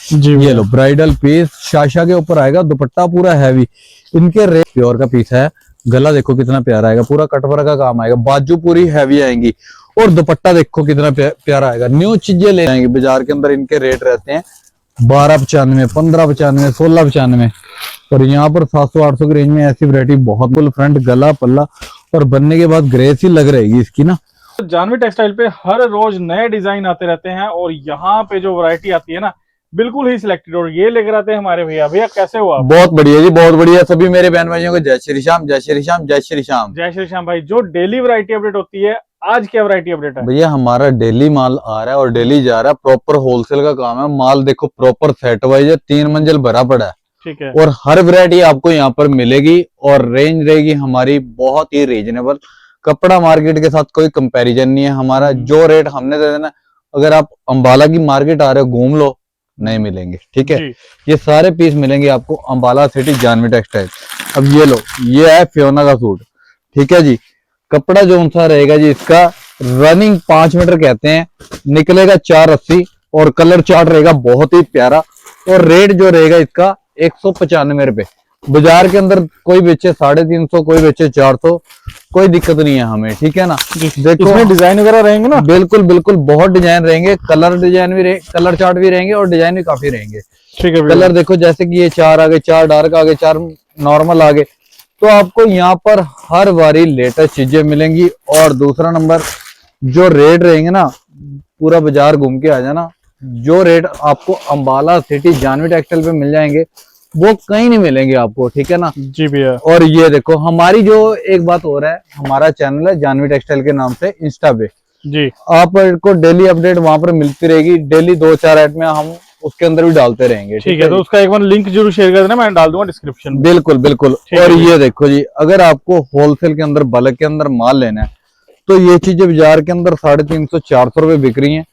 जी ये लो bridal piece Sasha के ऊपर आएगा, दुपट्टा पूरा हैवी। इनके रेट प्योर का पीस है, गला देखो कितना प्यारा आएगा, पूरा कटवर्क का काम आएगा, बाजू पूरी हैवी आएंगी और दुपट्टा देखो कितना प्यारा आएगा। न्यू चीजें ले आएंगे बाजार के अंदर। इनके रेट रहते हैं 1295, 1595, 1695 और यहाँ पर 700-800 की रेंज में ऐसी वैरायटी बहुत। फुल फ्रंट गला पल्ला और बनने के बाद ग्रेस ही लग रहेगी इसकी ना। जानवी टेक्सटाइल पे हर रोज नए डिजाइन आते रहते हैं और यहाँ पे जो वैरायटी आती है ना बिल्कुल ही सिलेक्टेड। और ये लेकर आते हैं हमारे भैया। भैया कैसे हो आप? बहुत बढ़िया जी, बहुत बढ़िया। सभी मेरे बहन भाइयों को जय श्री श्याम, जय श्री श्याम, जय श्री श्याम। जय श्री श्याम भाई। जो डेली वैरायटी अपडेट होती है, आज क्या वैरायटी अपडेट है? भैया हमारा डेली माल आ रहा है और डेली जा रहा है। प्रॉपर होलसेल का काम है। माल देखो प्रॉपर सेट वाइज है, 3 मंजिल भरा पड़ा है। ठीक है। और हर वैरायटी आपको यहाँ पर मिलेगी और रेंज रहेगी हमारी बहुत ही रीजनेबल। कपड़ा मार्केट के साथ कोई कंपैरिजन नहीं है हमारा। जो रेट हमने दे देना, अगर आप अंबाला की मार्केट आ रहे हो घूम लो, नहीं मिलेंगे। ठीक है, ये सारे पीस मिलेंगे आपको अंबाला सिटी जानवी टेक्सटाइल। अब ये लो, ये है फियोना का सूट। ठीक है जी, कपड़ा जो सा रहेगा जी, इसका रनिंग 5 मीटर कहते हैं, निकलेगा 480 और कलर चार्ट रहेगा बहुत ही प्यारा। और रेट जो रहेगा इसका 195 रुपए। बाजार के अंदर कोई बेचे 350, कोई बेचे 400, कोई दिक्कत नहीं है हमें। ठीक है ना। देखो इसमें डिजाइन वगैरह रहेंगे ना? बिल्कुल बिल्कुल, बहुत डिजाइन रहेंगे, कलर डिजाइन भी कलर चार्ट भी रहेंगे और डिजाइन भी काफी रहेंगे। ठीक है। कलर देखो जैसे कि ये 4 आगे, 4 डार्क आगे, 4 नॉर्मल आगे। तो आपको यहाँ पर हर बारी लेटेस्ट चीजें मिलेंगी। और दूसरा नंबर, जो रेट रहेंगे ना, पूरा बाजार घूम के आ जाना, जो रेट आपको अंबाला सिटी जानवी टेक्सटाइल पे मिल जाएंगे वो कहीं नहीं मिलेंगे आपको। ठीक है ना जी भैया। और ये देखो हमारी जो एक बात हो रहा है, हमारा चैनल है जानवी टेक्सटाइल के नाम से इंस्टा पे जी, आपको डेली अपडेट वहां पर मिलती रहेगी। डेली 2-4 ऐड में हम उसके अंदर भी डालते रहेंगे। ठीक है। तो उसका एक बार लिंक जरूर शेयर कर देना, मैं डाल दूंगा डिस्क्रिप्शन में। बिल्कुल बिल्कुल। और ये देखो जी, अगर आपको होलसेल के अंदर बल्क के अंदर माल लेना है तो ये चीजें बाजार के अंदर 350-400 रुपए बिक रही है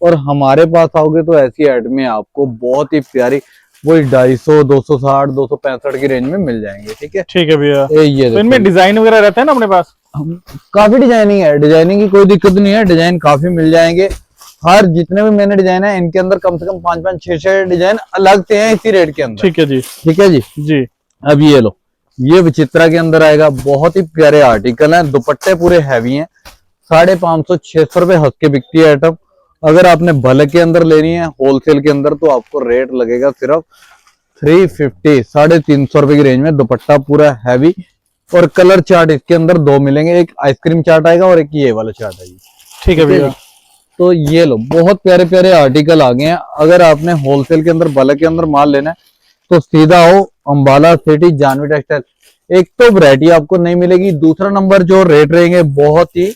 और हमारे पास आओगे तो ऐसी ऐड में आपको बहुत ही प्यारी वही 250, 260, 265 की रेंज में मिल जाएंगे। ठीक है। ठीक है भैया। ये तो इनमें डिजाइन वगैरह रहते हैं ना अपने पास? काफी डिजाइनिंग है, डिजाइनिंग की कोई दिक्कत नहीं है, डिजाइन काफी मिल जाएंगे। हर जितने भी मैंने डिजाइन है इनके अंदर कम से कम 5-5, 6-6 डिजाइन अलग से हैं इसी रेट के अंदर। ठीक है जी। ठीक है जी। जी। अब ये लो, ये विचित्रा के अंदर आएगा, बहुत ही प्यारे आर्टिकल हैं, दुपट्टे पूरे हैवी हैं। 550-600 रुपए हंस के बिकती है आइटम। अगर आपने बल्क के अंदर लेनी है होलसेल के अंदर तो आपको रेट लगेगा सिर्फ 350, 350 रुपए की रेंज में। दुपट्टा पूरा हैवी और कलर चार्ट इसके अंदर 2 मिलेंगे, एक आइसक्रीम चार्ट आएगा और एक ये वाला चार्ट आएगी। ठीक है भैया। तो ये लो, बहुत प्यारे प्यारे आर्टिकल आ गए हैं। अगर आपने होलसेल के अंदर बल्क के अंदर माल लेना है तो सीधा आओ अंबाला सिटी जानवी टेक्सटाइल। एक तो वैरायटी आपको नहीं मिलेगी, दूसरा नंबर जो रेट रहेंगे बहुत ही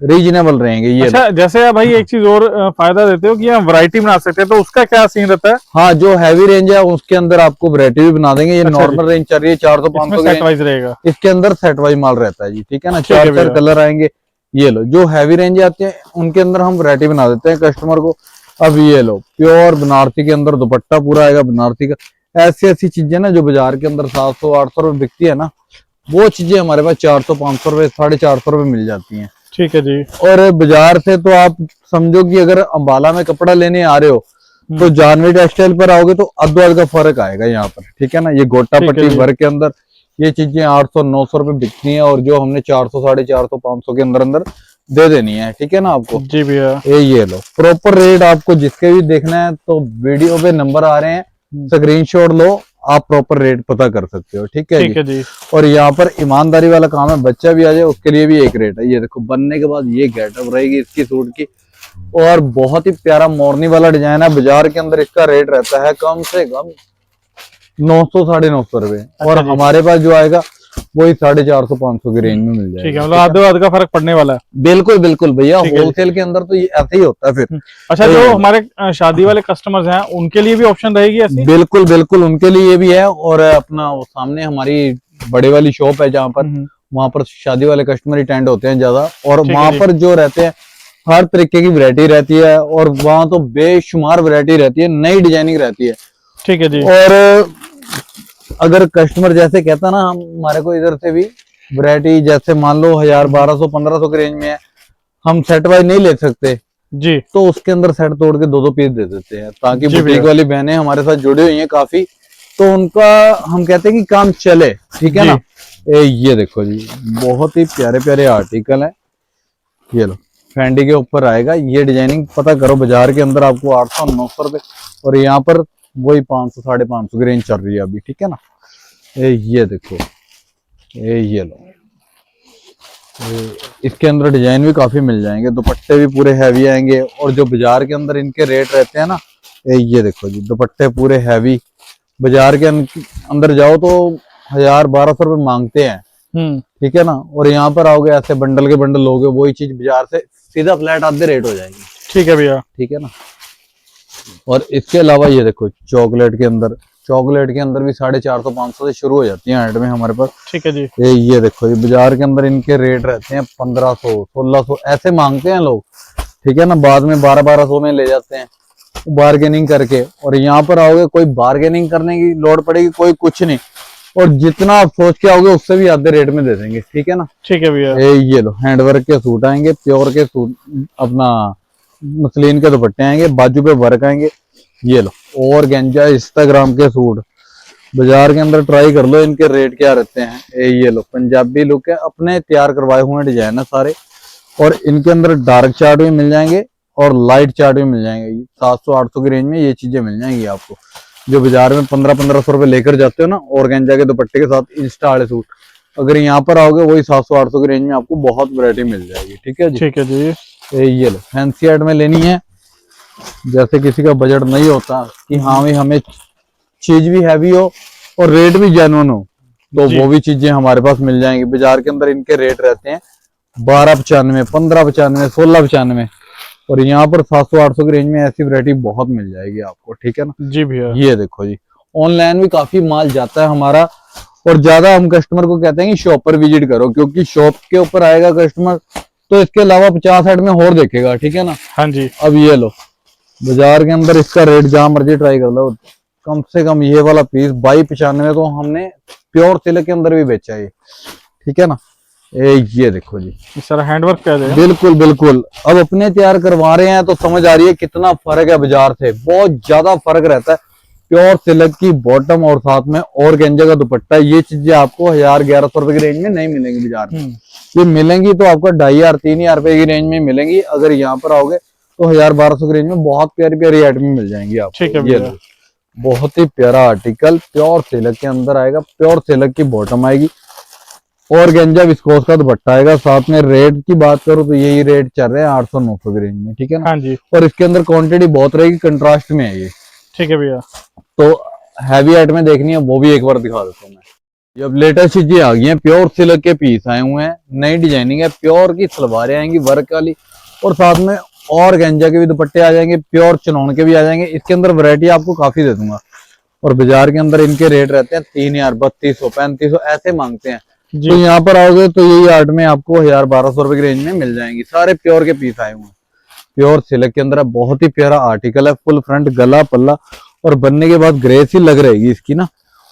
रीजनेबल रहेंगे। ये अच्छा, जैसे भाई एक चीज और फायदा देते हो कि हम वैरायटी बना सकते हैं, तो उसका क्या सीन रहता है? हाँ, जो हैवी रेंज है उसके अंदर आपको वैरायटी भी बना देंगे। ये नॉर्मल रेंज चल रही है 400-500 सेट वाइज रहेगा, इसके अंदर सेट वाइज माल रहता है जी। ठीक है ना, 4 कलर आएंगे। ये लो, जो हैवी रेंज आते हैं उनके अंदर हम वैरायटी बना देते हैं कस्टमर को। अब ये लो, प्योर बनारसी के अंदर दुपट्टा पूरा आएगा बनारसी का। ऐसी ऐसी चीजें ना जो बाजार के अंदर 700-800 रुपए बिकती है ना, वो चीजें हमारे पास 400-500 रुपए, 450 रुपए मिल जाती हैं। ठीक है जी। और बाजार से तो आप समझो कि अगर अंबाला में कपड़ा लेने आ रहे हो तो जानवी टेक्सटाइल पर आओगे तो अद्वाद का फर्क आएगा यहाँ पर। ठीक है ना, ये गोटा पट्टी वर्क के अंदर ये चीजें 800-900 रुपए बिकती हैं और जो हमने 400, 450, 500 के अंदर अंदर दे देनी है। ठीक है ना आपको। जी भैया। ये लो, प्रॉपर रेट आपको जिसके भी देखना है तो वीडियो पे नंबर आ रहे हैं, स्क्रीनशॉट लो, आप प्रॉपर रेट पता कर सकते हो। ठीक है। ठीक है जी। और यहाँ पर ईमानदारी वाला काम है, बच्चा भी आ जाए उसके लिए भी एक रेट है। ये देखो, बनने के बाद ये गेटअप रहेगी इसकी सूट की और बहुत ही प्यारा मोरनी वाला डिजाइन है। बाजार के अंदर इसका रेट रहता है कम से कम 900-950 रुपए और हमारे पास जो आएगा वही 450-500 की रेंज में मिल जाएगा। ठीक है, मतलब आधे का फर्क पड़ने वाला है। बिल्कुल बिल्कुल भैया, होलसेल के अंदर तो ये ऐसे ही होता है फिर। अच्छा, जो हमारे शादी वाले कस्टमर्स हैं उनके लिए भी ऑप्शन रहेगी ऐसी? बिल्कुल बिल्कुल, उनके लिए भी है। और अपना वो सामने हमारी बड़े वाली शॉप है जहाँ पर वहां पर शादी वाले कस्टमर अटेंड होते हैं ज्यादा, और वहां पर जो रहते हैं हर तरीके की वैरायटी रहती है और वहां तो बेशुमार वैरायटी रहती है, नई डिजाइनिंग रहती है। ठीक है जी। और अगर कस्टमर जैसे कहता ना, हमारे को इधर से भी वैरायटी जैसे मान लो 1000, 1200, 1500 की रेंज में है, हम सेट वाइज नहीं ले सकते जी तो उसके अंदर सेट तोड़ के 2-2 पीस दे देते हैं, ताकि जी बुटीक भैया। वाली बहनें हमारे साथ जुड़ी हुई हैं काफी, तो उनका हम कहते हैं कि काम चले, ठीक है जी। ना। ये देखो जी, बहुत ही प्यारे प्यारे आर्टिकल है। ये लो, फैंडी के ऊपर आएगा। ये डिजाइनिंग पता करो, बाजार के अंदर आपको 800-900 रुपए, और यहाँ पर वही 500-550 की रेंज चल रही है अभी, ठीक है ना। ये देखो, ये लो, इसके अंदर डिजाइन भी काफी मिल जाएंगे, दुपट्टे भी पूरे हैवी आएंगे। और जो बाजार के अंदर इनके रेट रहते हैं ना, ये देखो जी, दुपट्टे पूरे हैवी, बाजार के अंदर जाओ तो 1000-1200 रुपए मांगते हैं, ठीक है ना। और यहाँ पर आओगे ऐसे बंडल के बंडल लोगे, वही चीज बाजार से सीधा फ्लैट आधे रेट हो जाएगी, ठीक है भैया। ठीक है ना। और इसके अलावा ये देखो, चॉकलेट के अंदर भी 450-500 से शुरू हो जाती है आइटमें हमारे पास, ठीक है जी। ये देखो, ये बाजार के अंदर इनके रेट रहते हैं 1500-1600 ऐसे मांगते हैं लोग, ठीक है ना। बाद में 1200 में ले जाते हैं बार्गेनिंग करके। और यहाँ पर आओगे, कोई बार्गेनिंग करने की लोड़ पड़ेगी कोई कुछ नहीं, और जितना आप सोच के आओगे उससे भी आधे रेट में दे देंगे, ठीक है ना। ठीक है भैया। ये लो, हैंडवर्क के सूट आएंगे, प्योर के सूट, अपना मसलिन के दुपट्टे आएंगे, बाजू पे वर्क आएंगे। ये लो, और गेंजा इंस्टाग्राम के सूट बाजार के अंदर ट्राई कर लो, इनके रेट क्या रहते हैं। ये लो, पंजाबी लुक है, अपने तैयार करवाए हुए डिजाइन है सारे। और इनके अंदर डार्क चार्ट भी मिल जाएंगे और लाइट चार्ट भी मिल जाएंगे। 700-800 की रेंज में ये चीजें मिल जाएंगी आपको, जो बाजार में 1500-1500 रुपए लेकर जाते हो ना, और गेंजा के दुपट्टे के साथ इंस्टा वाले सूट, अगर यहाँ पर आओगे वही 700-800 की रेंज में आपको बहुत वैरायटी मिल जाएगी, ठीक है जी। ठीक है जी। ये लो, फैंसी आइटम में लेनी है, जैसे किसी का बजट नहीं होता कि हाँ भाई हमें चीज भी हैवी हो और रेट भी जेन्युइन हो, तो वो भी चीजें हमारे पास मिल जाएंगी। बाजार के अंदर इनके रेट रहते हैं 1295, 1595, 1695, और यहाँ पर 700-800 की रेंज में ऐसी वैरायटी बहुत मिल जाएगी आपको, ठीक है ना। जी भैया। ये देखो जी, ऑनलाइन भी काफी माल जाता है हमारा, और ज्यादा हम कस्टमर को कहते हैं कि शॉप पर विजिट करो, क्योंकि शॉप के ऊपर आएगा कस्टमर तो इसके अलावा 50 साइड में और देखेगा, ठीक है ना। हाँ जी। अब ये लो, बाजार के अंदर इसका रेट जहां मर्जी ट्राई कर लो, कम से कम ये वाला पीस 2295 तो हमने प्योर सिल्क के अंदर भी बेचा है, ठीक है ना। ये देखो जी, सारा हैंडवर्क पे आ जाएगा। बिल्कुल बिल्कुल। अब अपने तैयार करवा रहे हैं तो समझ आ रही है कितना फर्क है बाजार से, बहुत ज्यादा फर्क रहता है। प्योर सिल्क की बॉटम और साथ में और गेंजा का दुपट्टा, ये चीजें आपको 1000-1100 रुपए की रेंज में नहीं मिलेंगी बाजार में। ये मिलेंगी तो आपको 2500-3000 रुपए की रेंज में मिलेंगी। अगर यहाँ पर आओगे तो 1000-1200 की रेंज में बहुत प्यारी प्यारी आइटम मिल जाएंगी आपको। ठीक है ये भैया। बहुत ही प्यारा आर्टिकल प्योर सिल्क के अंदर आएगा, प्योर सिल्क की बॉटम आएगी और गेंजा विस्कोस का दुपट्टा आएगा। साथ में रेट की बात करूं तो यही रेट चल रहे हैं 800-900 की रेंज में, ठीक है ना। हाँ जी। और इसके अंदर क्वांटिटी बहुत रहेगी, कंट्रास्ट में है ये, ठीक है भैया। तो हैवी आइटमें देखनी है वो भी एक बार दिखा देता हूँ मैं। ये अब लेटेस्ट चीजें आ गई हैं, प्योर सिल्क के पीस आए हुए हैं, नई डिजाइनिंग है, प्योर की सलवारें आएंगी वर्क वाली, और साथ में और गेंजा के भी दुपट्टे आ जाएंगे, प्योर चनौन के भी आ जाएंगे। इसके अंदर वैरायटी आपको काफी दे दूंगा। और बाजार के अंदर इनके रेट रहते हैं 3000, 3200, 3500 ऐसे मांगते हैं। तो यहाँ पर आओगे तो यही आर्ट में आपको 1000-1200 रुपए की रेंज में मिल जाएंगी। सारे प्योर के पीस आए हुए हैं, प्योर सिल्क के अंदर बहुत ही प्यारा आर्टिकल है। फुल फ्रंट गला पल्ला, और बनने के बाद ग्रेस ही लग रहेगी इसकी ना।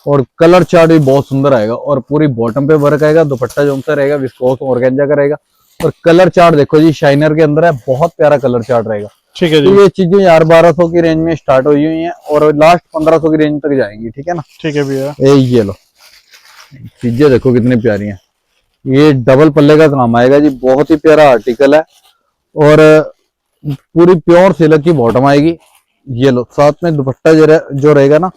और कलर चार्ट भी बहुत सुंदर आएगा, और पूरी बॉटम पे वर्क आएगा, दुपट्टा जो सा रहेगा विस्कोस ऑर्गेंजा का रहेगा। और कलर चार्ट देखो जी, शाइनर के अंदर है, बहुत प्यारा कलर चार्ट रहेगा। ठीक है जी। तो ये चीजें 1000-1200 की रेंज में स्टार्ट हुई हुई हैं और लास्ट 1500 की रेंज तक जाएंगी, ठीक है ना। ठीक है भैया। ये लो, चीजें देखो कितनी प्यारी हैं। ये डबल पल्ले का काम आएगा जी, बहुत ही प्यारा आर्टिकल है, और पूरी प्योर सिल्क की बॉटम आएगी। ये लो, साथ में दुपट्टा जो रहेगा ना,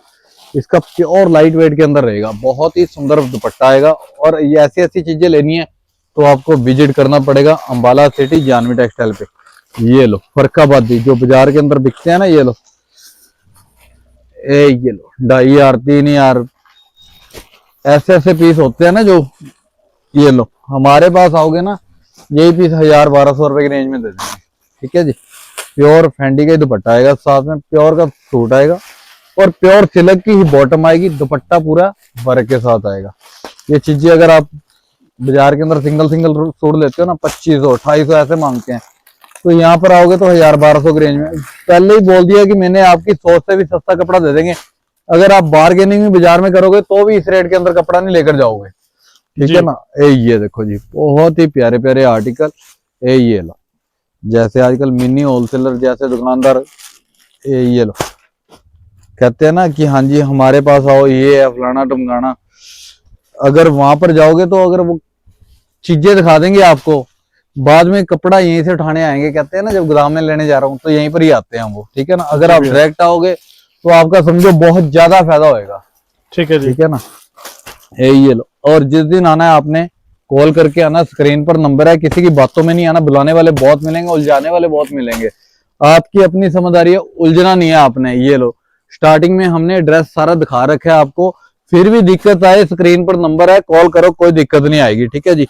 इसका प्योर लाइट वेट के अंदर रहेगा, बहुत ही सुंदर दुपट्टा आएगा। और ये ऐसी ऐसी चीजें लेनी है तो आपको विजिट करना पड़ेगा अंबाला सिटी जानवी टेक्सटाइल पे। ये लो, फरकाबादी जो बाजार के अंदर बिकते हैं ना, ये लो, ये लो 2500, 3000 ऐसे ऐसे पीस होते हैं ना जो, ये लो हमारे पास आओगे ना, यही पीस 1000-1200 रुपए की रेंज में दे देंगे, ठीक है जी। प्योर फैंडी का ही दुपट्टा आएगा, साथ में प्योर का सूट आएगा, और प्योर सिल्क की ही बॉटम आएगी, दुपट्टा पूरा वर्क के साथ आएगा। ये चीजें अगर आप बाजार के अंदर सिंगल सूट लेते हो ना, 2500, 2800 ऐसे मांगते हैं, तो यहाँ पर आओगे तो 1000-1200 की रेंज में। पहले ही बोल दिया कि मैंने आपकी सोच से भी सस्ता कपड़ा दे देंगे। अगर आप बार्गेनिंग भी बाजार में करोगे तो भी इस रेट के अंदर कपड़ा नहीं लेकर जाओगे, ठीक है ना। ये देखो जी, बहुत ही प्यारे प्यारे आर्टिकल। ये लो, जैसे आजकल मिनी होलसेलर जैसे दुकानदार ये लो कहते हैं ना कि हाँ जी हमारे पास आओ, ये है फलाना टमकाना। अगर वहां पर जाओगे तो अगर वो चीजें दिखा देंगे आपको, बाद में कपड़ा यहीं से उठाने आएंगे। कहते हैं ना जब गोदाम में लेने जा रहा हूँ तो यहीं पर ही आते हैं वो, ठीक है ना। अगर आप डायरेक्ट आओगे तो आपका समझो बहुत ज्यादा फायदा होएगा। ठीक है जी, ठीक है ना। ये लो, और जिस दिन आना है आपने कॉल करके आना, स्क्रीन पर नंबर है, किसी की बातों में नहीं आना। बुलाने वाले बहुत मिलेंगे, उलझाने वाले बहुत मिलेंगे, आपकी अपनी समझदारी है, उलझना नहीं है आपने। ये लो, स्टार्टिंग में हमने एड्रेस सारा दिखा रखा है आपको, फिर भी दिक्कत आए स्क्रीन पर नंबर है, कॉल करो, कोई दिक्कत नहीं आएगी। ठीक है जी।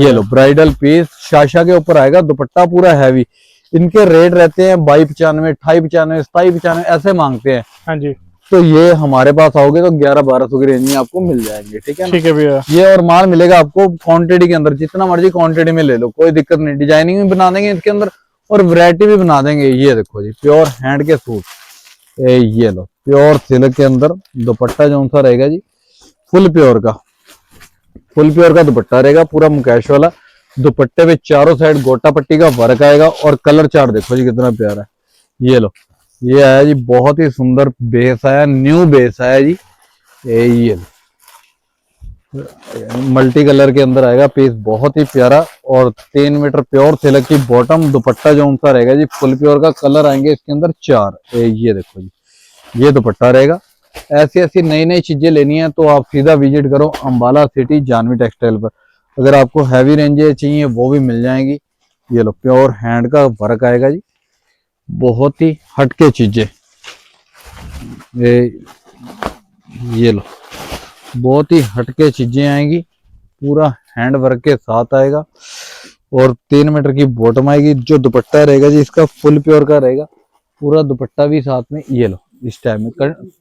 ये लो ब्राइडल पीस शाशा के ऊपर आएगा, दुपट्टा पूरा हैवी। इनके रेट रहते हैं 2295, 2895, 2795 ऐसे मांगते हैं। हाँ जी। तो ये हमारे पास आओगे तो 1100-1200 की रेंज में आपको मिल जाएंगे। ठीक है ना। ठीक है भैया। ये और माल मिलेगा आपको क्वांटिटी के अंदर, जितना मर्जी क्वांटिटी में ले लो, कोई दिक्कत नहीं। डिजाइनिंग भी बना देंगे इसके अंदर और वैरायटी भी बना देंगे। ये देखो जी, प्योर हैंड के सूट, ये लो प्योर सिल्क के अंदर दुपट्टा जो सा रहेगा जी, फुल प्योर का दुपट्टा रहेगा, पूरा मुकेश वाला। दुपट्टे पे चारों साइड गोटा पट्टी का वर्क आएगा और कलर चार्ट देखो जी कितना प्यारा है। ये लो, ये आया जी बहुत ही सुंदर बेस आया, न्यू बेस आया जी। ये मल्टी कलर के अंदर आएगा पीस, बहुत ही प्यारा। और 3 मीटर प्योर सिल्क की बॉटम, दुपट्टा जो सा रहेगा जी फुल प्योर का। कलर आएंगे इसके अंदर 4। ये देखो जी, ये दुपट्टा रहेगा। ऐसी ऐसी नई नई चीजें लेनी है तो आप सीधा विजिट करो अंबाला सिटी जानवी टेक्सटाइल पर। अगर आपको हैवी रेंजें चाहिए वो भी मिल जाएंगी। ये लो, प्योर हैंड का वर्क आएगा जी, बहुत ही हटके चीजें। ये लो, बहुत ही हटके चीजें आएंगी, पूरा हैंड वर्क के साथ आएगा। और 3 मीटर की बॉटम आएगी। जो दुपट्टा रहेगा जी इसका फुल प्योर का रहेगा, पूरा दुपट्टा भी साथ में। ये लो, इस टाइम में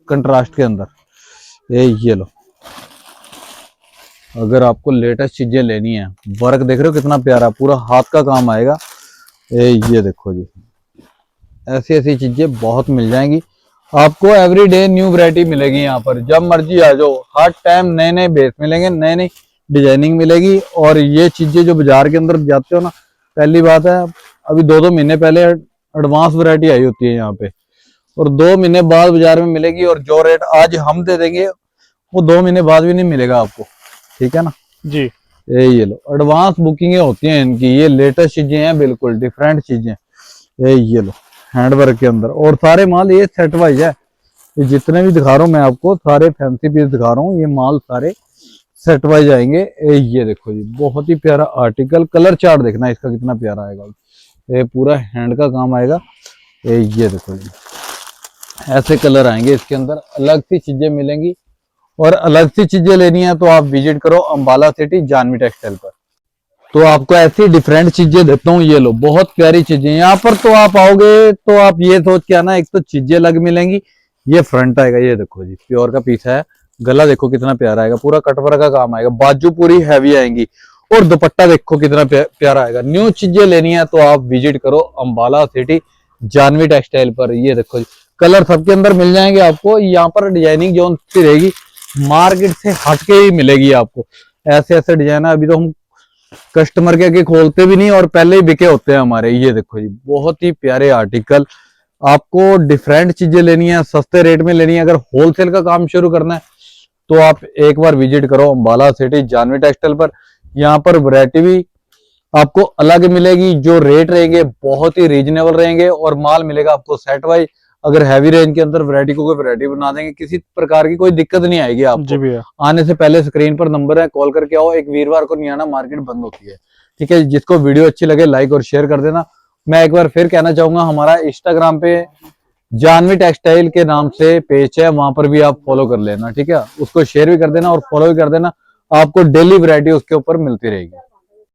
कंट्रास्ट के अंदर। ये लो, अगर आपको लेटेस्ट चीजें लेनी है, वर्क देख रहे हो कितना प्यारा, पूरा हाथ का काम आएगा। ये देखो जी, ऐसी ऐसी चीजें बहुत मिल जाएंगी आपको। एवरी डे न्यू वैरायटी मिलेगी यहाँ पर, जब मर्जी आ जाओ। हर टाइम नए नए बेस मिलेंगे, नए नई डिजाइनिंग मिलेगी। और ये चीजें जो बाजार के अंदर जाते हो ना, पहली बात है अभी 2-2 महीने पहले एडवांस वैरायटी आई होती है यहाँ पे, और 2 महीने बाद बाजार में मिलेगी। और जो रेट आज हम दे देंगे वो 2 महीने बाद भी नहीं मिलेगा आपको। ठीक है ना जी। ये लो, एडवांस बुकिंग होती हैं इनकी। ये लेटेस्ट चीजें हैं, बिल्कुल डिफरेंट चीजें। ये लो, हैंडवर्क के अंदर। और सारे माल ये सेट वाइज है, ये जितने भी दिखा रहा हूँ मैं आपको, सारे फैंसी पीस दिखा रहा हूँ, ये माल सारे सेट वाइज आएंगे। ये देखो जी, बहुत ही प्यारा आर्टिकल। कलर चार्ट देखना इसका कितना प्यारा आएगा। ये पूरा हैंड का काम आएगा। ये देखो जी, ऐसे कलर आएंगे इसके अंदर, अलग सी चीजें मिलेंगी। और अलग सी चीजें लेनी है तो आप विजिट करो अंबाला सिटी जानवी टेक्सटाइल पर। तो आपको ऐसी डिफरेंट चीजें देता हूँ। ये लो, बहुत प्यारी चीजें यहाँ पर। तो आप आओगे तो आप ये सोच के आना, एक तो चीजें अलग मिलेंगी। ये फ्रंट आएगा, ये देखो जी प्योर का पीस है। गला देखो कितना प्यारा आएगा, पूरा कटवर्क का काम आएगा। बाजू पूरी हैवी आएंगी और दुपट्टा देखो कितना प्यारा आएगा। न्यू चीजें लेनी है तो आप विजिट करो अंबाला सिटी जानवी टेक्सटाइल पर। ये देखो जी, कलर सबके अंदर मिल जाएंगे आपको। यहाँ पर डिजाइनिंग जो सी रहेगी मार्केट से हटके ही मिलेगी आपको। ऐसे ऐसे डिजाइन अभी तो हम कस्टमर के आगे खोलते भी नहीं और पहले ही बिके होते हैं हमारे। ये देखो जी, बहुत ही प्यारे आर्टिकल। आपको डिफरेंट चीजें लेनी है, सस्ते रेट में लेनी है, अगर होलसेल का काम शुरू करना है तो आप एक बार विजिट करो अंबाला सिटी जानवी टेक्सटाइल पर। यहाँ पर वैरायटी भी आपको अलग मिलेगी, जो रेट रहेंगे बहुत ही रीजनेबल रहेंगे और माल मिलेगा आपको सेट वाइज। अगर हैवी रेंज के अंदर वैरायटी को कोई वैरायटी बना देंगे, किसी प्रकार की कोई दिक्कत नहीं आएगी आपको। जी भैया। आने से पहले स्क्रीन पर नंबर है, कॉल करके आओ। एक वीरवार को नहीं आना, मार्केट बंद होती है। ठीक है, जिसको वीडियो अच्छी लगे लाइक और शेयर कर देना। मैं एक बार फिर कहना चाहूंगा, हमारा इंस्टाग्राम पे जानवी टेक्सटाइल के नाम से पेज है, वहां पर भी आप फॉलो कर लेना। ठीक है, उसको शेयर भी कर देना और फॉलो भी कर देना, आपको डेली वैरायटी उसके ऊपर मिलती रहेगी।